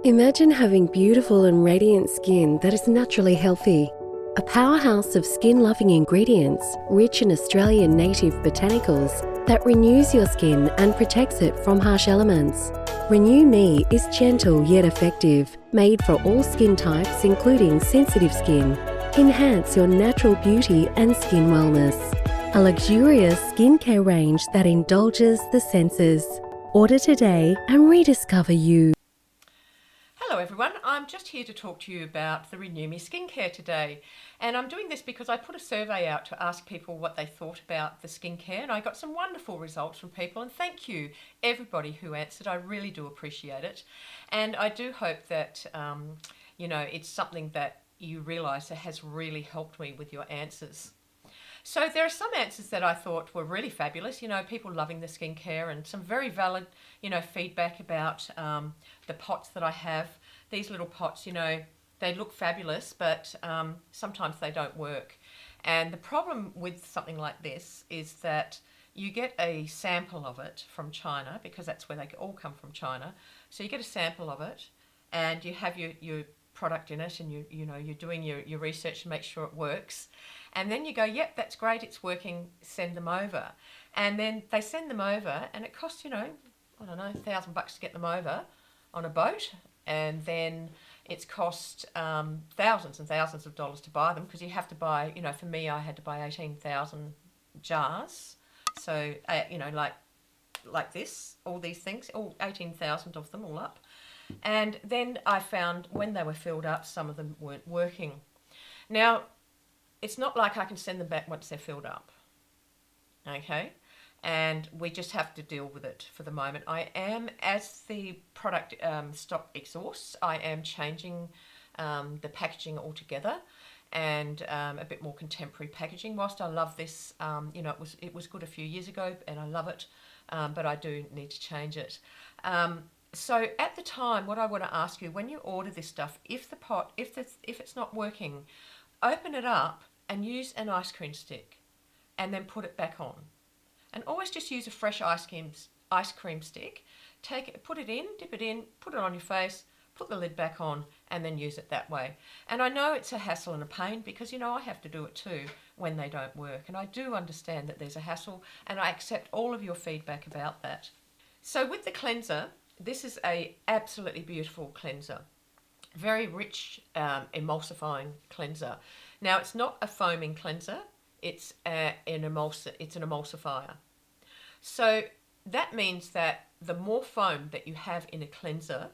Imagine having beautiful and radiant skin that is naturally healthy. A powerhouse of skin-loving ingredients, rich in Australian native botanicals, that renews your skin and protects it from harsh elements. Renew Me is gentle yet effective, made for all skin types including sensitive skin. Enhance your natural beauty and skin wellness. A luxurious skincare range that indulges the senses. Order today and rediscover you. Hello everyone, I'm just here to talk to you about the Renew Me skincare today, and I'm doing this because I put a survey out to ask people what they thought about the skincare, and I got some wonderful results from people, and thank you everybody who answered. I really do appreciate it, and I do hope that it's something that you realise that has really helped me with your answers. So there are some answers that I thought were really fabulous, people loving the skincare, and some very valid, feedback about the pots that I have. These little pots, they look fabulous, but sometimes they don't work. And the problem with something like this is that you get a sample of it from China, because that's where they all come from, China. So you get a sample of it and you have your product in it, and you're doing your research to make sure it works. And then you go, yep, that's great, it's working, send them over. And then they send them over and it costs, I don't know, $1,000 to get them over on a boat. And then it's cost thousands and thousands of dollars to buy them, because you have to buy, for me, I had to buy 18,000 jars. So, like this, all these things, all 18,000 of them all up. And then I found when they were filled up, some of them weren't working. Now, it's not like I can send them back once they're filled up, okay? And we just have to deal with it for the moment. I am, as the product stock exhausts, I am changing the packaging altogether, and a bit more contemporary packaging. Whilst I love this, it was good a few years ago and I love it, but I do need to change it. So at the time, what I want to ask you, when you order this stuff, if it's not working, open it up and use an ice cream stick and then put it back on. And always just use a fresh ice cream stick. Take it, put it in, dip it in, put it on your face, put the lid back on, and then use it that way. And I know it's a hassle and a pain, because I have to do it too when they don't work. And I do understand that there's a hassle, and I accept all of your feedback about that. So with the cleanser, this is a absolutely beautiful cleanser. Very rich emulsifying cleanser. Now, it's not a foaming cleanser, it's an emulsifier. So that means that the more foam that you have in a cleanser,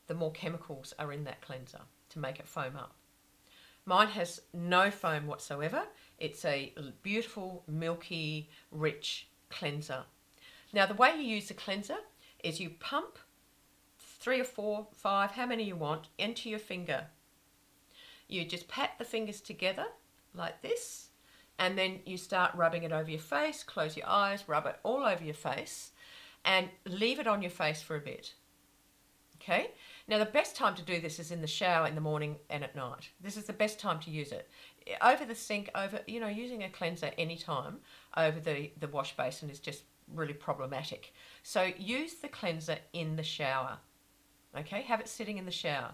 the more chemicals are in that cleanser to make it foam up. Mine has no foam whatsoever. It's a beautiful, milky, rich cleanser. Now, the way you use the cleanser is you pump 3 or 4, 5, how many you want, into your finger. You just pat the fingers together like this, and then you start rubbing it over your face. Close your eyes, rub it all over your face, and leave it on your face for a bit. Okay? Now, the best time to do this is in the shower in the morning and at night. This is the best time to use it. Over the sink, using a cleanser anytime over the wash basin is just really problematic. So use the cleanser in the shower. Okay, have it sitting in the shower.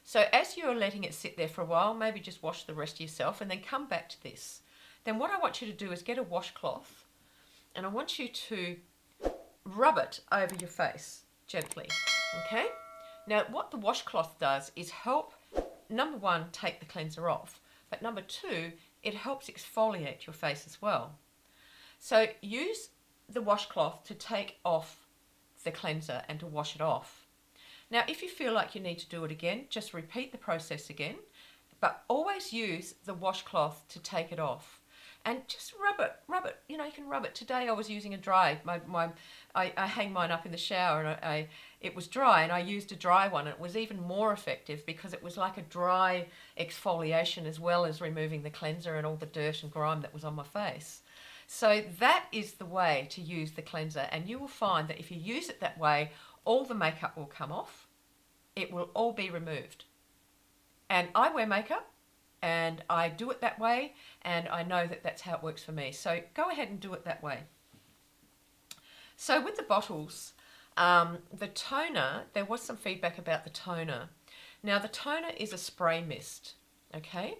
So as you're letting it sit there for a while, maybe just wash the rest yourself and then come back to this. Then what I want you to do is get a washcloth, and I want you to rub it over your face gently. Okay? Now, what the washcloth does is help, number one, take the cleanser off, but number two, it helps exfoliate your face as well. So use the washcloth to take off the cleanser and to wash it off. Now, if you feel like you need to do it again, just repeat the process again, but always use the washcloth to take it off. And just rub it, you can rub it. Today I was using a dry, I hang mine up in the shower, and it was dry, and I used a dry one, and it was even more effective because it was like a dry exfoliation as well as removing the cleanser and all the dirt and grime that was on my face. So that is the way to use the cleanser, and you will find that if you use it that way, all the makeup will come off. It will all be removed. And I wear makeup, and I do it that way, and I know that that's how it works for me. So go ahead and do it that way. So with the bottles, The toner, there was some feedback about the toner. Now, the toner is a spray mist, okay?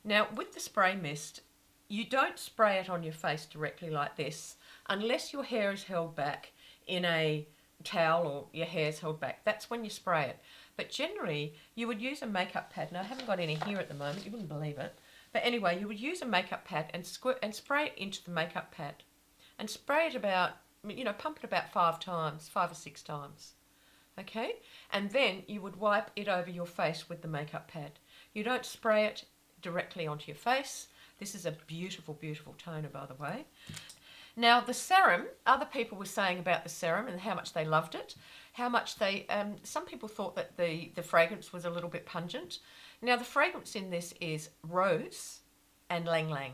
Now, with the spray mist, you don't spray it on your face directly like this unless your hair is held back in a towel or your hair's held back. That's when you spray it. But generally, you would use a makeup pad. Now, I haven't got any here at the moment. You wouldn't believe it. But anyway, you would use a makeup pad and spray it into the makeup pad. And spray it about, pump it about 5 or 6 times. Okay? And then you would wipe it over your face with the makeup pad. You don't spray it directly onto your face. This is a beautiful, beautiful toner, by the way. Now, the serum, other people were saying about the serum and how much they loved it, how much some people thought that the fragrance was a little bit pungent. Now, the fragrance in this is rose and lang lang.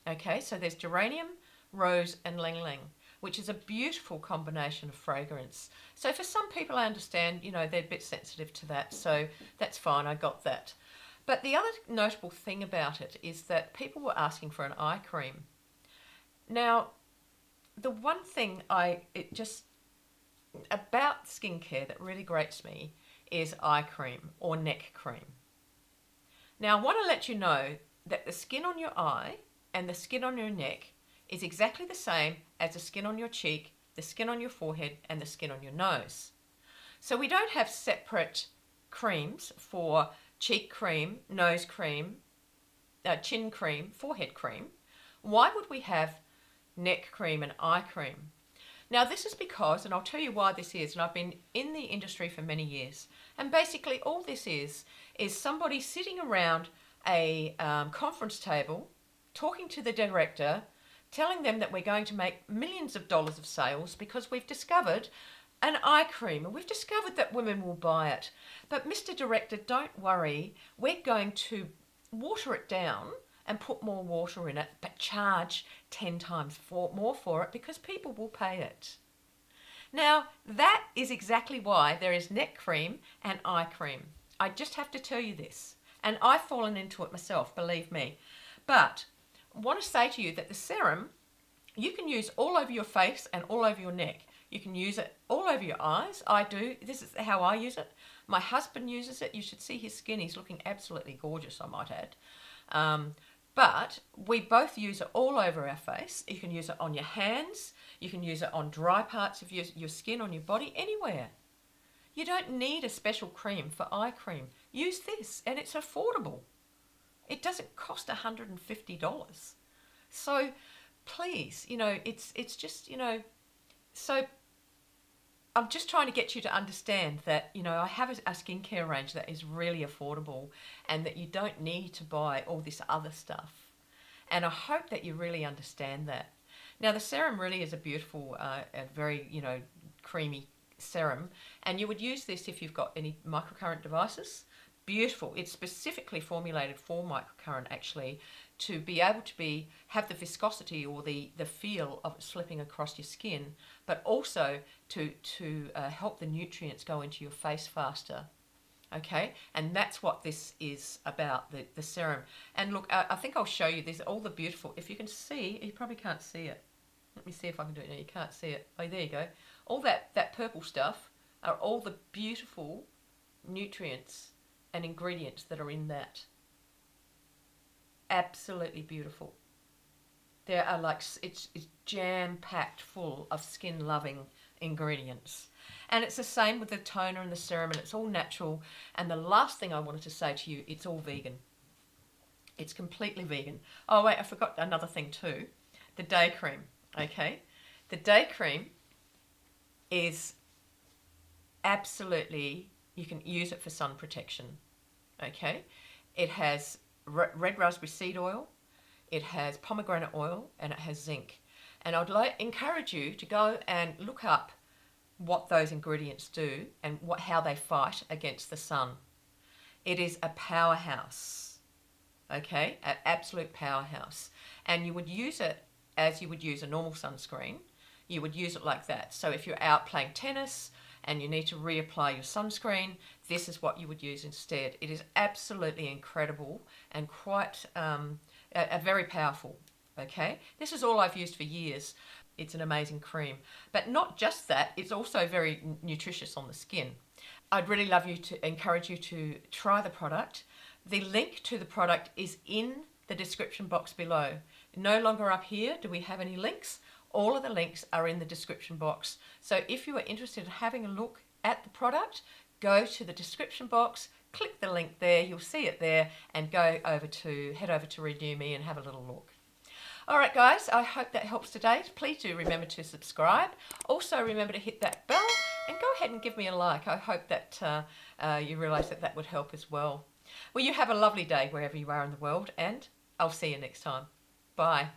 Okay, so there's geranium, rose and lang lang, which is a beautiful combination of fragrance. So for some people, I understand, they're a bit sensitive to that, so that's fine, I got that. But the other notable thing about it is that people were asking for an eye cream. Now, the one thing about skincare that really grates me is eye cream or neck cream. Now, I want to let you know that the skin on your eye and the skin on your neck is exactly the same as the skin on your cheek, the skin on your forehead, and the skin on your nose. So we don't have separate creams for cheek cream, nose cream, chin cream, forehead cream. Why would we have neck cream and eye cream? Now, this is because, and I'll tell you why this is, and I've been in the industry for many years, and basically all this is somebody sitting around a conference table talking to the director, telling them that we're going to make millions of dollars of sales because we've discovered an eye cream and we've discovered that women will buy it. But Mr. Director, don't worry, we're going to water it down and put more water in it, but charge 10 times more for it because people will pay it. Now, that is exactly why there is neck cream and eye cream. I just have to tell you this, and I've fallen into it myself, believe me. But I want to say to you that the serum, you can use all over your face and all over your neck. You can use it all over your eyes. I do. This is how I use it. My husband uses it. You should see his skin. He's looking absolutely gorgeous, I might add. But we both use it all over our face. You can use it on your hands. You can use it on dry parts of your skin, on your body, anywhere. You don't need a special cream for eye cream. Use this, and it's affordable. It doesn't cost $150. So please, it's just, so I'm just trying to get you to understand that, I have a skincare range that is really affordable and that you don't need to buy all this other stuff. And I hope that you really understand that. Now, the serum really is a beautiful, a very, creamy serum. And you would use this if you've got any microcurrent devices. Beautiful. It's specifically formulated for microcurrent, actually, to be able to have the viscosity or the feel of it slipping across your skin, but also to help the nutrients go into your face faster. Okay, and that's what this is about, the serum. And look, I think I'll show you this, all the beautiful, if you can see, you probably can't see it. Let me see if I can do it now. You can't see it. Oh, there you go. All that purple stuff are all the beautiful nutrients and ingredients that are in that. Absolutely beautiful. There are it's jam-packed full of skin-loving ingredients. And it's the same with the toner and the serum, and it's all natural. And the last thing I wanted to say to you, it's all vegan. It's completely vegan. Oh wait, I forgot another thing too. The day cream, okay? The day cream is absolutely, you can use it for sun protection, okay? It has red raspberry seed oil, it has pomegranate oil, and it has zinc. And I'd encourage you to go and look up what those ingredients do and how they fight against the sun. It is a powerhouse, okay? An absolute powerhouse. And you would use it as you would use a normal sunscreen. You would use it like that. So if you're out playing tennis and you need to reapply your sunscreen, this is what you would use instead. It is absolutely incredible and quite very powerful, okay? This is all I've used for years. It's an amazing cream. But not just that, it's also very nutritious on the skin. I'd really love you to encourage you to try the product. The link to the product is in the description box below. No longer up here do we have any links. All of the links are in the description box. So if you are interested in having a look at the product, go to the description box, click the link there, you'll see it there, and head over to Renew Me and have a little look. All right, guys, I hope that helps today. Please do remember to subscribe. Also, remember to hit that bell and go ahead and give me a like. I hope that you realise that that would help as well. Well, you have a lovely day wherever you are in the world, and I'll see you next time. Bye.